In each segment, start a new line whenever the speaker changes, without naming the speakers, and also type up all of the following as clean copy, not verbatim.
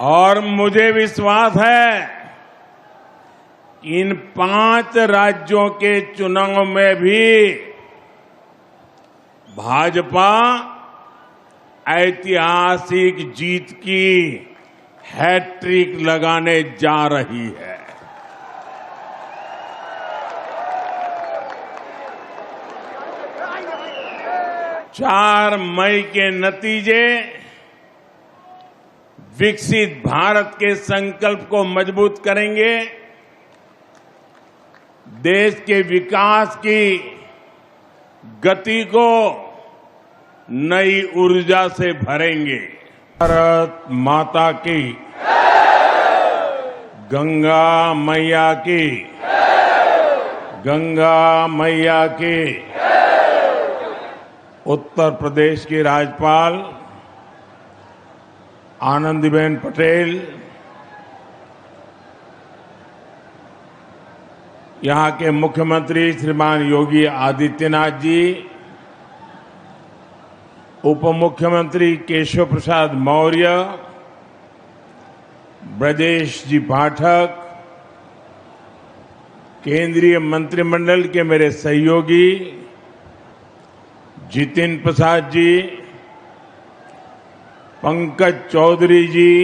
और मुझे विश्वास है कि इन 5 राज्यों के चुनाव में भी भाजपा ऐतिहासिक जीत की हैट्रिक लगाने जा रही है। चार मई के नतीजे विकसित भारत के संकल्प को मजबूत करेंगे, देश के विकास की गति को नई ऊर्जा से भरेंगे। भारत माता की, गंगा मैया की, गंगा मैया की। उत्तर प्रदेश की राज्यपाल आनंदीबेन पटेल, यहां के मुख्यमंत्री श्रीमान योगी आदित्यनाथ जी, उप मुख्यमंत्री केशव प्रसाद मौर्य, ब्रजेश जी पाठक, केंद्रीय मंत्रिमंडल के मेरे सहयोगी जितिन प्रसाद जी, पंकज चौधरी जी,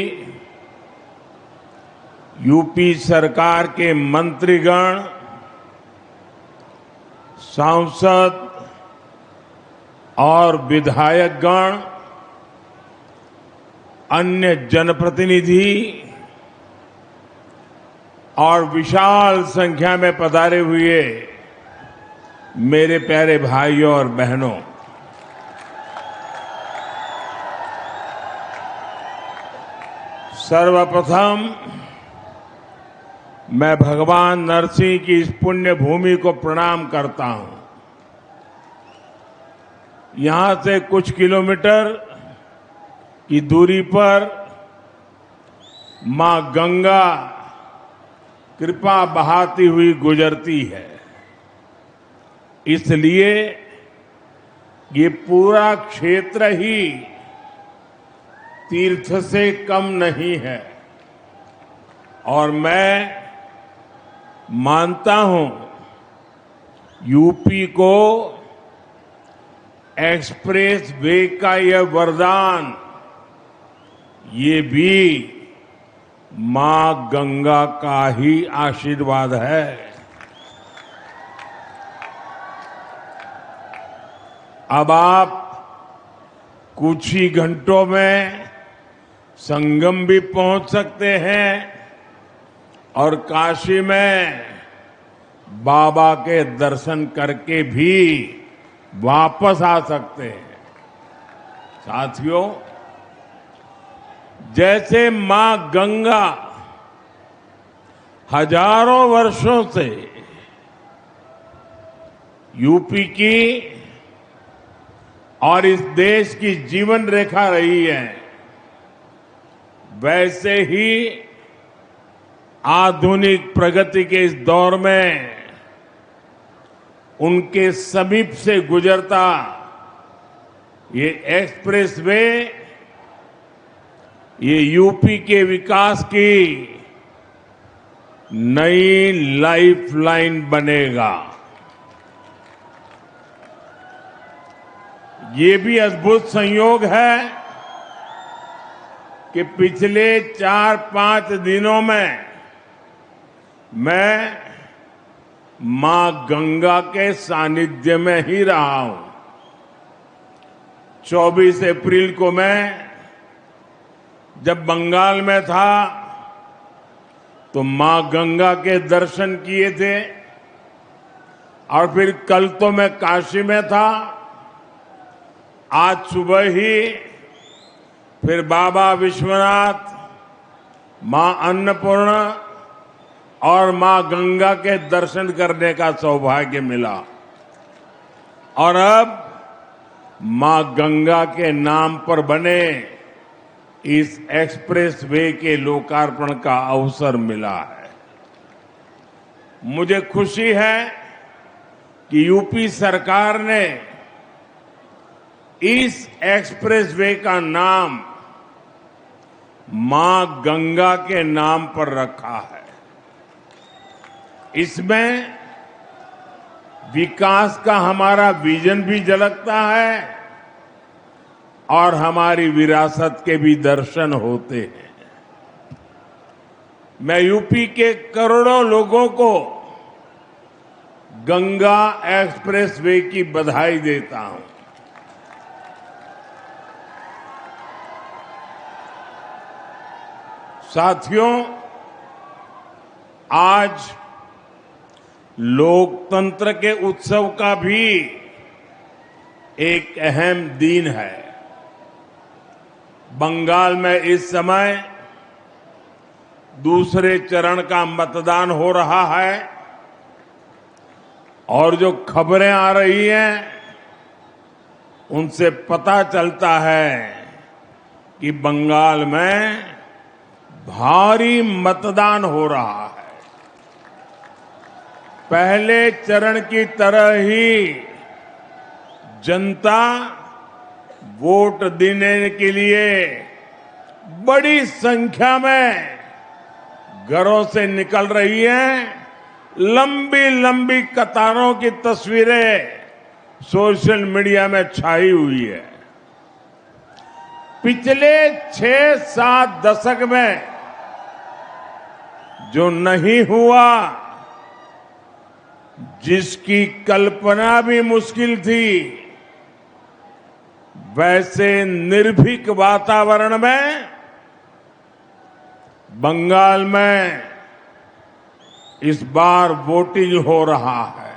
यूपी सरकार के मंत्रीगण, सांसद और विधायकगण, अन्य जनप्रतिनिधि और विशाल संख्या में पधारे हुए मेरे प्यारे भाइयों और बहनों, सर्वप्रथम मैं भगवान नरसिंह की इस पुण्य भूमि को प्रणाम करता हूं। यहां से कुछ किलोमीटर की दूरी पर मां गंगा कृपा बहाती हुई गुजरती है, इसलिए ये पूरा क्षेत्र ही तीर्थ से कम नहीं है। और मैं मानता हूं यूपी को एक्सप्रेस वे का यह वरदान, ये भी मां गंगा का ही आशीर्वाद है। अब आप कुछ ही घंटों में संगम भी पहुंच सकते हैं और काशी में बाबा के दर्शन करके भी वापस आ सकते हैं। साथियों, जैसे मां गंगा हजारों वर्षों से यूपी की और इस देश की जीवन रेखा रही है, वैसे ही आधुनिक प्रगति के इस दौर में उनके समीप से गुजरता ये एक्सप्रेसवे, ये यूपी के विकास की नई लाइफलाइन बनेगा। ये भी अद्भुत संयोग है कि पिछले 4-5 दिनों में मैं मां गंगा के सानिध्य में ही रहा हूं। 24 अप्रैल को मैं जब बंगाल में था तो मां गंगा के दर्शन किए थे, और फिर कल तो मैं काशी में था। आज सुबह ही फिर बाबा विश्वनाथ, मां अन्नपूर्णा और मां गंगा के दर्शन करने का सौभाग्य मिला। और अब मां गंगा के नाम पर बने इस एक्सप्रेस वे के लोकार्पण का अवसर मिला है। मुझे खुशी है कि यूपी सरकार ने इस एक्सप्रेस वे का नाम मां गंगा के नाम पर रखा है। इसमें विकास का हमारा विजन भी झलकता है और हमारी विरासत के भी दर्शन होते हैं। मैं यूपी के करोड़ों लोगों को गंगा एक्सप्रेसवे की बधाई देता हूं। साथियों, आज लोकतंत्र के उत्सव का भी एक अहम दिन है। बंगाल में इस समय दूसरे चरण का मतदान हो रहा है और जो खबरें आ रही हैं उनसे पता चलता है कि बंगाल में भारी मतदान हो रहा है। पहले चरण की तरह ही जनता वोट देने के लिए बड़ी संख्या में घरों से निकल रही है। लंबी लंबी कतारों की तस्वीरें सोशल मीडिया में छाई हुई है। पिछले 6-7 दशक में जो नहीं हुआ, जिसकी कल्पना भी मुश्किल थी, वैसे निर्भीक वातावरण में बंगाल में इस बार वोटिंग हो रहा है।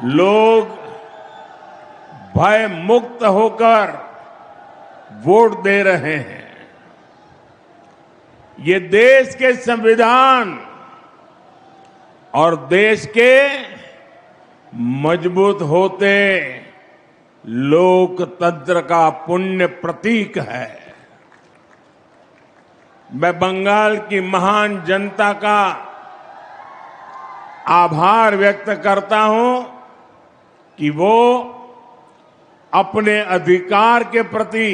लोग भय मुक्त होकर वोट दे रहे हैं। ये देश के संविधान और देश के मजबूत होते लोकतंत्र का पुण्य प्रतीक है। मैं बंगाल की महान जनता का आभार व्यक्त करता हूं कि वो अपने अधिकार के प्रति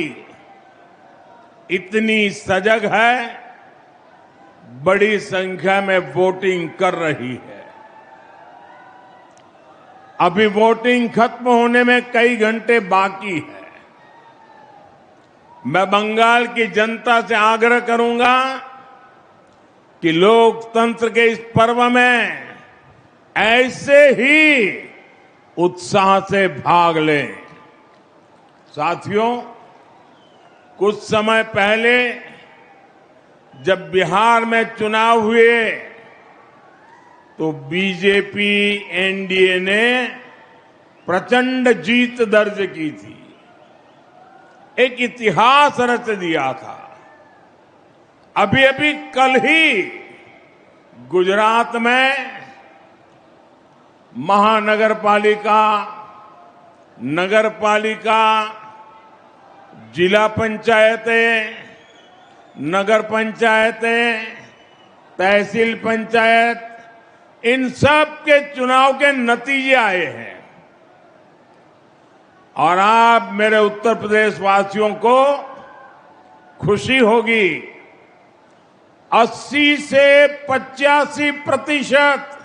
इतनी सजग है, बड़ी संख्या में वोटिंग कर रही है। अभी वोटिंग खत्म होने में कई घंटे बाकी है। मैं बंगाल की जनता से आग्रह करूंगा कि लोकतंत्र के इस पर्व में ऐसे ही उत्साह से भाग लें। साथियों, कुछ समय पहले जब बिहार में चुनाव हुए तो बीजेपी एनडीए ने प्रचंड जीत दर्ज की थी, एक इतिहास रच दिया था। अभी अभी कल ही गुजरात में महानगरपालिका, नगरपालिका, जिला पंचायतें, नगर पंचायतें, तहसील पंचायत, इन सब के चुनाव के नतीजे आए हैं। और आप मेरे उत्तर प्रदेश वासियों को खुशी होगी, 80 से 85%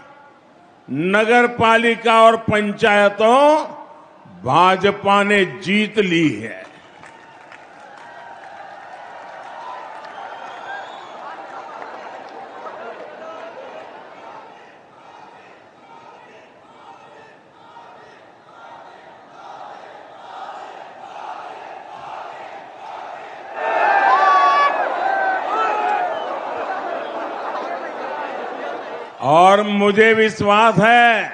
नगर पालिका और पंचायतों भाजपा ने जीत ली है। और मुझे विश्वास है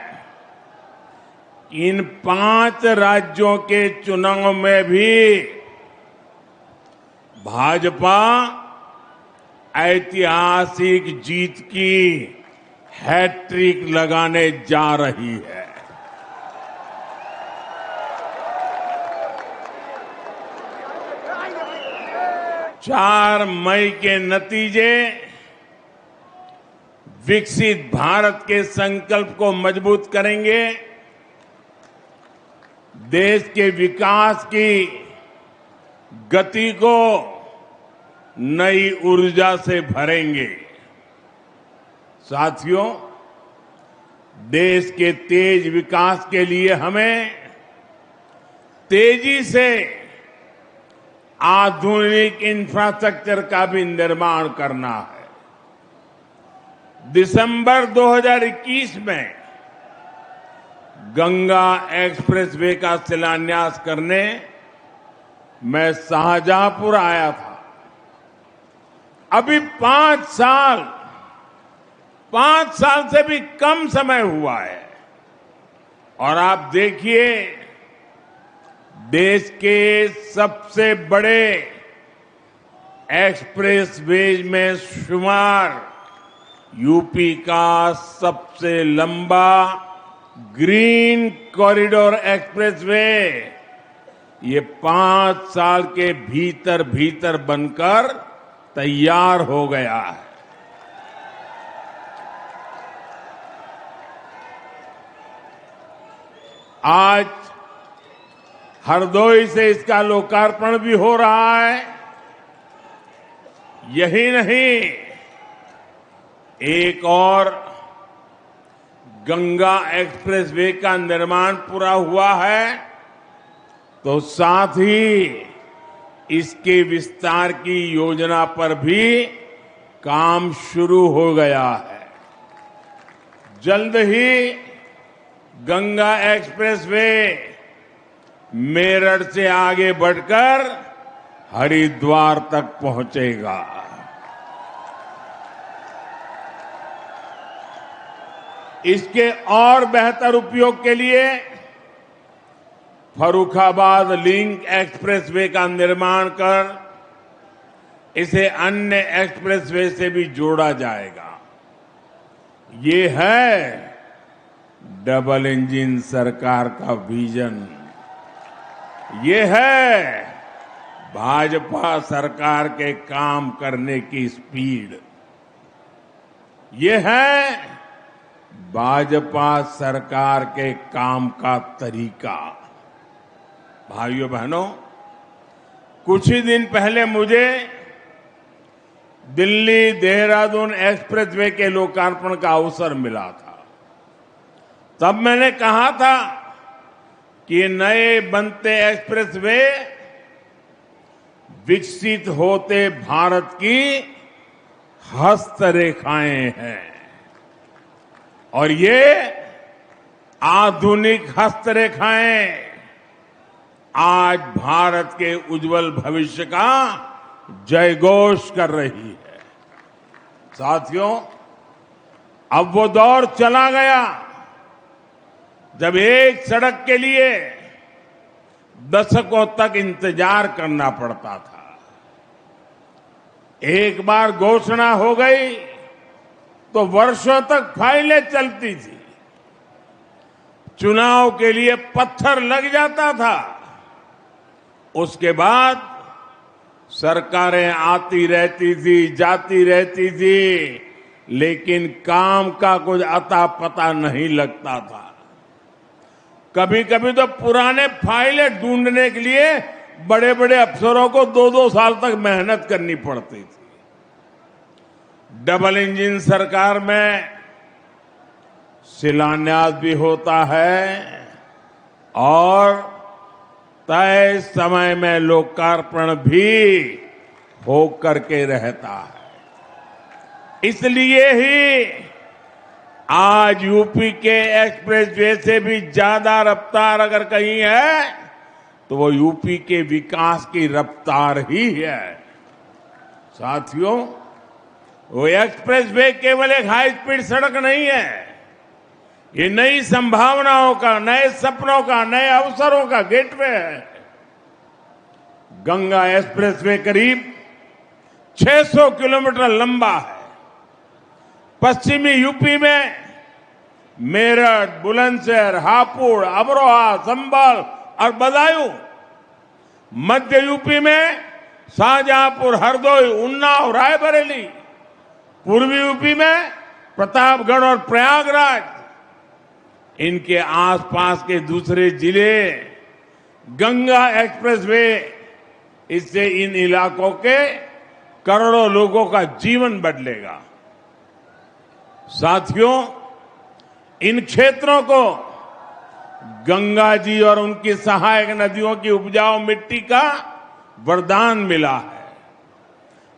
कि इन 5 राज्यों के चुनाव में भी भाजपा ऐतिहासिक जीत की हैट्रिक लगाने जा रही है। चार मई के नतीजे विकसित भारत के संकल्प को मजबूत करेंगे, देश के विकास की गति को नई ऊर्जा से भरेंगे। साथियों, देश के तेज विकास के लिए हमें तेजी से आधुनिक इंफ्रास्ट्रक्चर का भी निर्माण करना है। दिसंबर 2021 में गंगा एक्सप्रेसवे का शिलान्यास करने मैं शाहजहांपुर आया था। अभी 5 साल से भी कम समय हुआ है और आप देखिए, देश के सबसे बड़े एक्सप्रेसवेज में शुमार यूपी का सबसे लंबा ग्रीन कॉरिडोर एक्सप्रेसवे ये 5 साल के भीतर भीतर बनकर तैयार हो गया है। आज हरदोई से इसका लोकार्पण भी हो रहा है। यही नहीं, एक और गंगा एक्सप्रेसवे का निर्माण पूरा हुआ है, तो साथ ही इसके विस्तार की योजना पर भी काम शुरू हो गया है। जल्द ही गंगा एक्सप्रेसवे मेरठ से आगे बढ़कर हरिद्वार तक पहुंचेगा। इसके और बेहतर उपयोग के लिए फर्रुखाबाद लिंक एक्सप्रेसवे का निर्माण कर इसे अन्य एक्सप्रेसवे से भी जोड़ा जाएगा। ये है डबल इंजन सरकार का विजन। ये है भाजपा सरकार के काम करने की स्पीड। ये है भाजपा सरकार के काम का तरीका। भाइयों बहनों, कुछ ही दिन पहले मुझे दिल्ली देहरादून एक्सप्रेसवे के लोकार्पण का अवसर मिला था। तब मैंने कहा था कि नए बनते एक्सप्रेसवे विकसित होते भारत की हस्तरेखाएं हैं और ये आधुनिक हस्तरेखाएं आज भारत के उज्जवल भविष्य का जयघोष कर रही है। साथियों, अब वो दौर चला गया जब एक सड़क के लिए दशकों तक इंतजार करना पड़ता था। एक बार घोषणा हो गई तो वर्षों तक फाइलें चलती थी। चुनाव के लिए पत्थर लग जाता था। उसके बाद सरकारें आती रहती थी, जाती रहती थी, लेकिन काम का कुछ अता पता नहीं लगता था। कभी कभी तो पुराने फाइलें ढूंढने के लिए बड़े बड़े अफसरों को 2-2 साल तक मेहनत करनी पड़ती थी। डबल इंजन सरकार में शिलान्यास भी होता है और तय समय में लोकार्पण भी हो करके रहता है। इसलिए ही आज यूपी के एक्सप्रेसवे से भी ज्यादा रफ्तार अगर कहीं है तो वो यूपी के विकास की रफ्तार ही है। साथियों, वो एक्सप्रेसवे केवल एक हाई स्पीड सड़क नहीं है। ये नई संभावनाओं का, नए सपनों का, नए अवसरों का गेटवे है। गंगा एक्सप्रेसवे करीब 600 किलोमीटर लंबा है। पश्चिमी यूपी में मेरठ, बुलंदशहर, हापुड़, अमरोहा, संभल और बदायूं, मध्य यूपी में शाहजहांपुर, हरदोई, उन्नाव, रायबरेली, पूर्वी यूपी में प्रतापगढ़ और प्रयागराज, इनके आसपास के दूसरे जिले गंगा एक्सप्रेसवे इससे इन इलाकों के करोड़ों लोगों का जीवन बदलेगा। साथियों, इन क्षेत्रों को गंगा जी और उनकी सहायक नदियों की उपजाऊ मिट्टी का वरदान मिला है।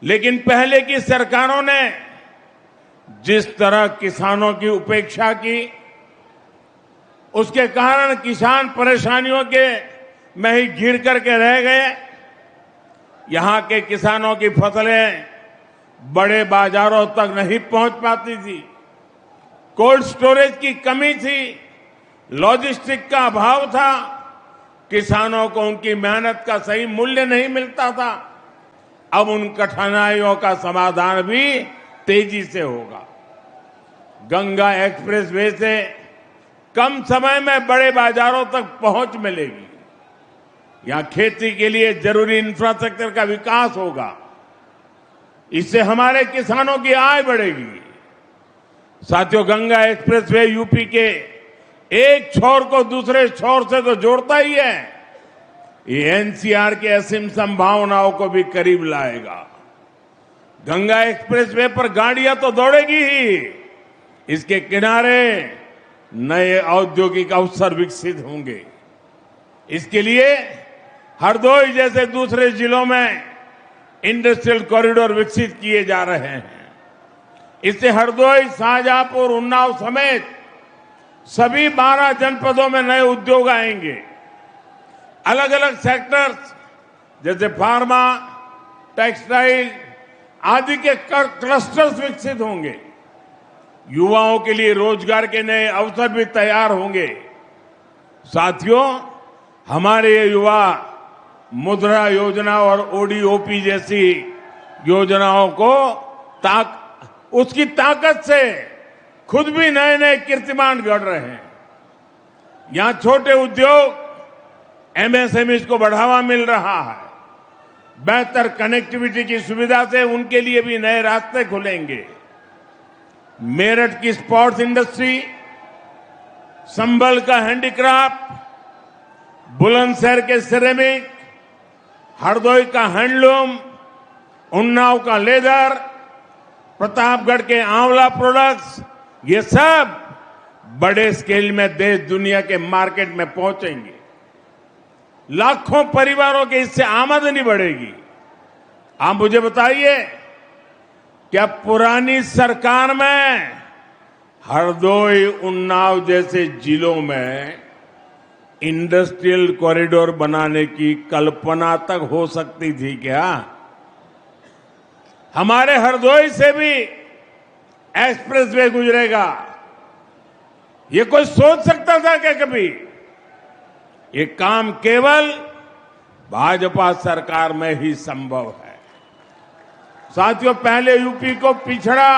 लेकिन पहले की सरकारों ने जिस तरह किसानों की उपेक्षा की, उसके कारण किसान परेशानियों के में ही घिर करके रह गए। यहां के किसानों की फसलें बड़े बाजारों तक नहीं पहुंच पाती थी, कोल्ड स्टोरेज की कमी थी, लॉजिस्टिक का अभाव था, किसानों को उनकी मेहनत का सही मूल्य नहीं मिलता था। अब उन कठिनाइयों का समाधान भी तेजी से होगा। गंगा एक्सप्रेसवे से कम समय में बड़े बाजारों तक पहुंच मिलेगी। यहां खेती के लिए जरूरी इंफ्रास्ट्रक्चर का विकास होगा। इससे हमारे किसानों की आय बढ़ेगी। साथियों, गंगा एक्सप्रेसवे यूपी के एक छोर को दूसरे छोर से तो जोड़ता ही है, ये एनसीआर की असीम संभावनाओं को भी करीब लाएगा। गंगा एक्सप्रेसवे पर गाड़ियां तो दौड़ेगी ही, इसके किनारे नए औद्योगिक अवसर विकसित होंगे। इसके लिए हरदोई जैसे दूसरे जिलों में इंडस्ट्रियल कॉरिडोर विकसित किए जा रहे हैं। इससे हरदोई, शाहजहांपुर, उन्नाव समेत सभी 12 जनपदों में नए उद्योग आएंगे। अलग अलग सेक्टर्स जैसे फार्मा, टेक्सटाइल आदि के क्लस्टर्स विकसित होंगे। युवाओं के लिए रोजगार के नए अवसर भी तैयार होंगे। साथियों, हमारे ये युवा मुद्रा योजना और ओडीओपी जैसी योजनाओं को उसकी ताकत से खुद भी नए नए कीर्तिमान गढ़ रहे हैं। यहां छोटे उद्योग, एमएसएमई को बढ़ावा मिल रहा है। बेहतर कनेक्टिविटी की सुविधा से उनके लिए भी नए रास्ते खुलेंगे। मेरठ की स्पोर्ट्स इंडस्ट्री, संभल का हैंडीक्राफ्ट, बुलंदशहर के सिरेमिक, हरदोई का हैंडलूम, उन्नाव का लेदर, प्रतापगढ़ के आंवला प्रोडक्ट्स, ये सब बड़े स्केल में देश दुनिया के मार्केट में पहुंचेंगे। लाखों परिवारों के इससे आमदनी बढ़ेगी। आप मुझे बताइए, क्या पुरानी सरकार में हरदोई, उन्नाव जैसे जिलों में इंडस्ट्रियल कॉरिडोर बनाने की कल्पना तक हो सकती थी क्या? हमारे हरदोई से भी एक्सप्रेसवे गुजरेगा। ये कोई सोच सकता था क्या कभी? ये काम केवल भाजपा सरकार में ही संभव है। साथियों, पहले यूपी को पिछड़ा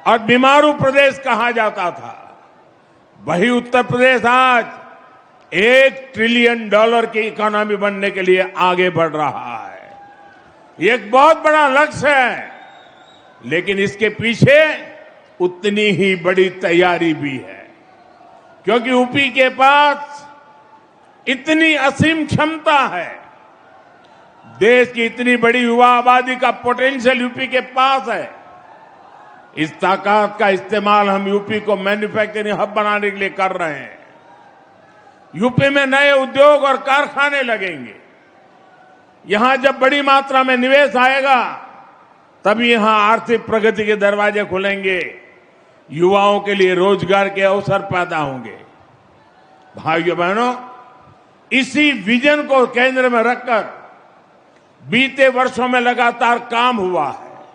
और बीमारू प्रदेश कहा जाता था। वही उत्तर प्रदेश आज $1 ट्रिलियन की इकोनॉमी बनने के लिए आगे बढ़ रहा है। ये एक बहुत बड़ा लक्ष्य है, लेकिन इसके पीछे उतनी ही बड़ी तैयारी भी है, क्योंकि यूपी के पास इतनी असीम क्षमता है। देश की इतनी बड़ी युवा आबादी का पोटेंशियल यूपी के पास है। इस ताकत का इस्तेमाल हम यूपी को मैन्युफैक्चरिंग हब बनाने के लिए कर रहे हैं। यूपी में नए उद्योग और कारखाने लगेंगे। यहां जब बड़ी मात्रा में निवेश आएगा, तभी यहां आर्थिक प्रगति के दरवाजे खुलेंगे, युवाओं के लिए रोजगार के अवसर पैदा होंगे। भाइयों बहनों, इसी विजन को केंद्र में रखकर बीते वर्षों में लगातार काम हुआ है।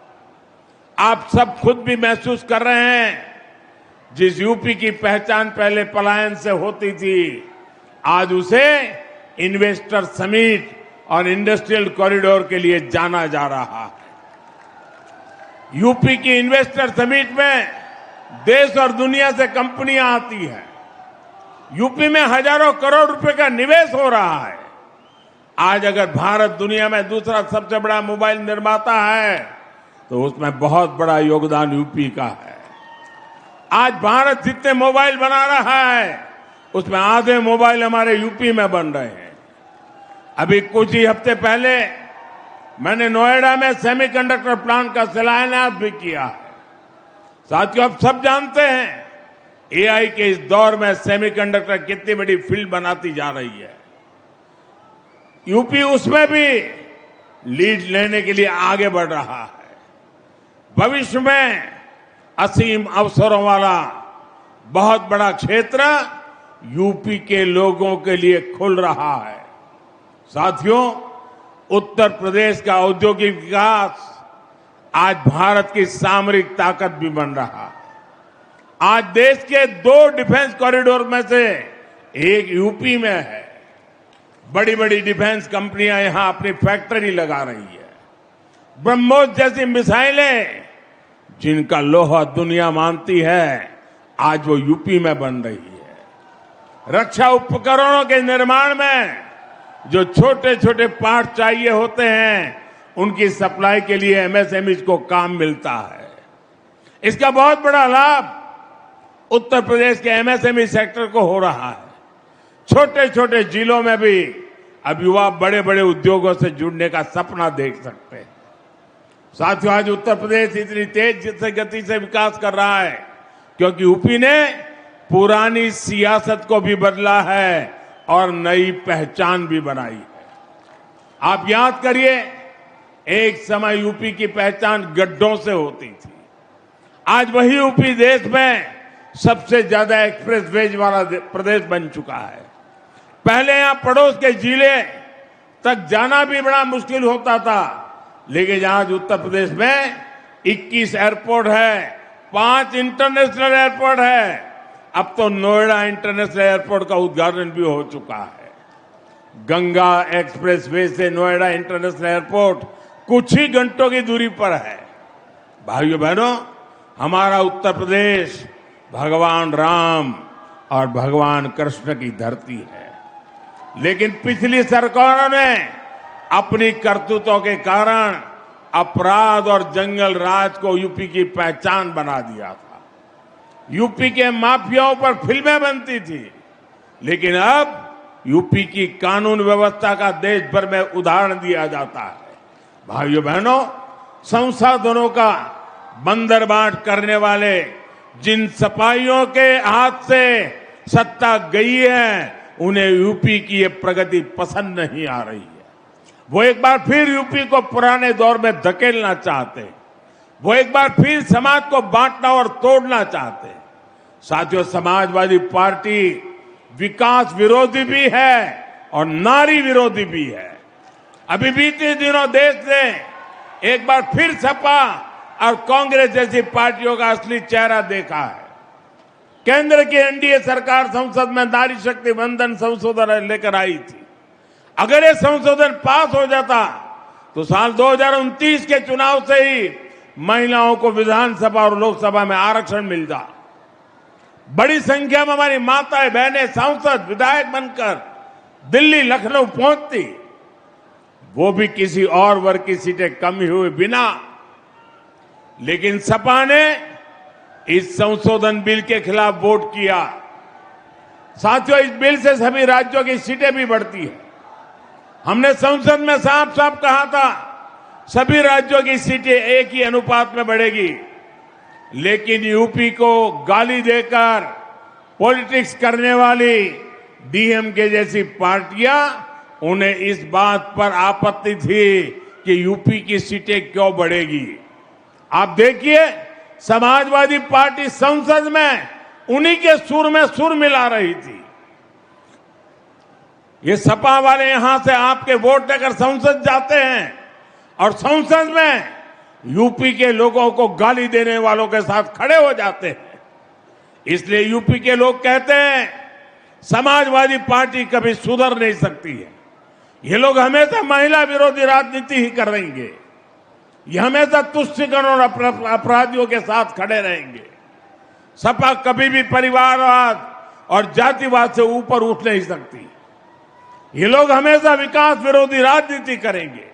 आप सब खुद भी महसूस कर रहे हैं, जिस यूपी की पहचान पहले पलायन से होती थी, आज उसे इन्वेस्टर समिट और इंडस्ट्रियल कॉरिडोर के लिए जाना जा रहा है। यूपी की इन्वेस्टर समिट में देश और दुनिया से कंपनियां आती हैं। यूपी में हजारों करोड़ रुपए का निवेश हो रहा है। आज अगर भारत दुनिया में दूसरा सबसे बड़ा मोबाइल निर्माता है, तो उसमें बहुत बड़ा योगदान यूपी का है। आज भारत जितने मोबाइल बना रहा है, उसमें आधे मोबाइल हमारे यूपी में बन रहे हैं। अभी कुछ ही हफ्ते पहले मैंने नोएडा में सेमीकंडक्टर प्लांट का शिलान्यास भी किया है। साथियों, आप सब जानते हैं एआई के इस दौर में सेमीकंडक्टर कितनी बड़ी फील्ड बनाती जा रही है। यूपी उसमें भी लीड लेने के लिए आगे बढ़ रहा है। भविष्य में असीम अवसरों वाला बहुत बड़ा क्षेत्र यूपी के लोगों के लिए खुल रहा है। साथियों, उत्तर प्रदेश का औद्योगिक विकास आज भारत की सामरिक ताकत भी बन रहा है। आज देश के 2 डिफेंस कॉरिडोर में से एक यूपी में है। बड़ी बड़ी डिफेंस कंपनियां यहां अपनी फैक्ट्री लगा रही है। ब्रह्मोस जैसी मिसाइलें जिनका लोहा दुनिया मानती है, आज वो यूपी में बन रही है। रक्षा उपकरणों के निर्माण में जो छोटे छोटे पार्ट चाहिए होते हैं, उनकी सप्लाई के लिए एमएसएमई को काम मिलता है। इसका बहुत बड़ा लाभ उत्तर प्रदेश के एमएसएमई सेक्टर को हो रहा है। छोटे छोटे जिलों में भी अब युवा बड़े बड़े उद्योगों से जुड़ने का सपना देख सकते हैं। साथियों, आज उत्तर प्रदेश इतनी तेज गति से विकास कर रहा है क्योंकि यूपी ने पुरानी सियासत को भी बदला है और नई पहचान भी बनाई है। आप याद करिए, एक समय यूपी की पहचान गड्ढों से होती थी। आज वही यूपी देश में सबसे ज्यादा एक्सप्रेस वेज वाला प्रदेश बन चुका है। पहले यहां पड़ोस के जिले तक जाना भी बड़ा मुश्किल होता था, लेकिन आज उत्तर प्रदेश में 21 एयरपोर्ट है, 5 इंटरनेशनल एयरपोर्ट है। अब तो नोएडा इंटरनेशनल एयरपोर्ट का उद्घाटन भी हो चुका है। गंगा एक्सप्रेसवे से नोएडा इंटरनेशनल एयरपोर्ट कुछ ही घंटों की दूरी पर है। भाइयों बहनों, हमारा उत्तर प्रदेश भगवान राम और भगवान कृष्ण की धरती है, लेकिन पिछली सरकारों ने अपनी करतूतों के कारण अपराध और जंगल राज को यूपी की पहचान बना दिया था। यूपी के माफियाओं पर फिल्में बनती थी, लेकिन अब यूपी की कानून व्यवस्था का देश भर में उदाहरण दिया जाता है। भाइयों बहनों, संसाधनों का बंदरबाट करने वाले जिन सपाहियों के हाथ से सत्ता गई है, उन्हें यूपी की ये प्रगति पसंद नहीं आ रही है। वो एक बार फिर यूपी को पुराने दौर में धकेलना चाहते हैं। वो एक बार फिर समाज को बांटना और तोड़ना चाहते हैं। साथियों, समाजवादी पार्टी विकास विरोधी भी है और नारी विरोधी भी है। अभी बीते दिनों देश ने एक बार फिर सपा और कांग्रेस जैसी पार्टियों का असली चेहरा देखा है। केंद्र की एनडीए सरकार संसद में नारी शक्ति वंदन संशोधन लेकर आई थी। अगर ये संशोधन पास हो जाता तो साल 2029 के चुनाव से ही महिलाओं को विधानसभा और लोकसभा में आरक्षण मिलता। बड़ी संख्या में हमारी माताएं बहनें सांसद विधायक बनकर दिल्ली लखनऊ पहुंचती, वो भी किसी और वर्ग की सीटें कम हुए बिना। लेकिन सपा ने इस संशोधन बिल के खिलाफ वोट किया। साथियों, इस बिल से सभी राज्यों की सीटें भी बढ़ती है। हमने संसद में साफ साफ कहा था सभी राज्यों की सीटें एक ही अनुपात में बढ़ेगी, लेकिन यूपी को गाली देकर पॉलिटिक्स करने वाली डीएमके जैसी पार्टियां, उन्हें इस बात पर आपत्ति थी कि यूपी की सीटें क्यों बढ़ेगी। आप देखिए, समाजवादी पार्टी संसद में उन्हीं के सुर में सुर मिला रही थी। ये सपा वाले यहां से आपके वोट लेकर संसद जाते हैं और संसद में यूपी के लोगों को गाली देने वालों के साथ खड़े हो जाते हैं। इसलिए यूपी के लोग कहते हैं समाजवादी पार्टी कभी सुधर नहीं सकती है। ये लोग हमेशा महिला विरोधी राजनीति ही करेंगे। ये हमेशा तुष्टिकरण और अपराधियों के साथ खड़े रहेंगे। सपा कभी भी परिवारवाद और जातिवाद से ऊपर उठ नहीं सकती। ये लोग हमेशा विकास विरोधी राजनीति करेंगे।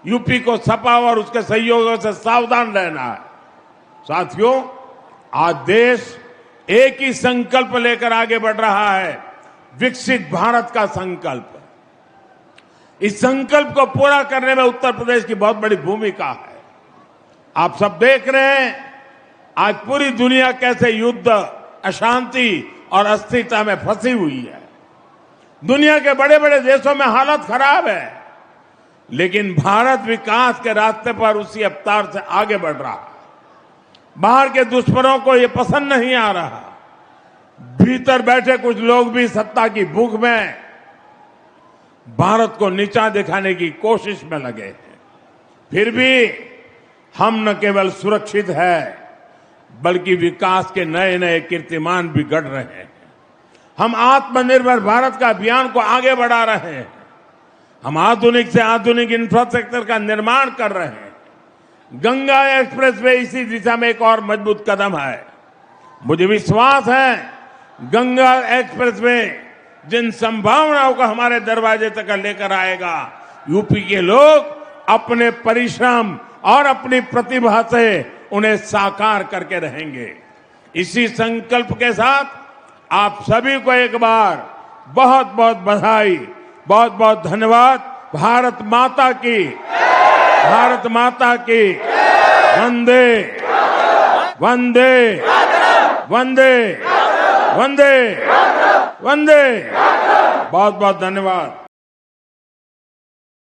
यूपी को सपा और उसके सहयोगियों से सावधान रहना है। साथियों, आज देश एक ही संकल्प लेकर आगे बढ़ रहा है, विकसित भारत का संकल्प। इस संकल्प को पूरा करने में उत्तर प्रदेश की बहुत बड़ी भूमिका है। आप सब देख रहे हैं आज पूरी दुनिया कैसे युद्ध, अशांति और अस्थिरता में फंसी हुई है। दुनिया के बड़े बड़े देशों में हालत खराब है, लेकिन भारत विकास के रास्ते पर उसी रफ्तार से आगे बढ़ रहा है। बाहर के दुश्मनों को ये पसंद नहीं आ रहा। भीतर बैठे कुछ लोग भी सत्ता की भूख में भारत को नीचा दिखाने की कोशिश में लगे हैं। फिर भी हम न केवल सुरक्षित है, बल्कि विकास के नए नए कीर्तिमान भी गढ़ रहे हैं। हम आत्मनिर्भर भारत का अभियान को आगे बढ़ा रहे हैं। हम आधुनिक से आधुनिक इंफ्रास्ट्रक्चर का निर्माण कर रहे हैं। गंगा एक्सप्रेसवे इसी दिशा में एक और मजबूत कदम है। मुझे विश्वास है गंगा एक्सप्रेसवे जिन संभावनाओं को हमारे दरवाजे तक लेकर आएगा, यूपी के लोग अपने परिश्रम और अपनी प्रतिभा से उन्हें साकार करके रहेंगे। इसी संकल्प के साथ आप सभी को एक बार बहुत बहुत बधाई, बहुत बहुत धन्यवाद। भारत माता की, भारत माता की। वंदे वंदे वंदे वंदे वंदे। बहुत बहुत धन्यवाद।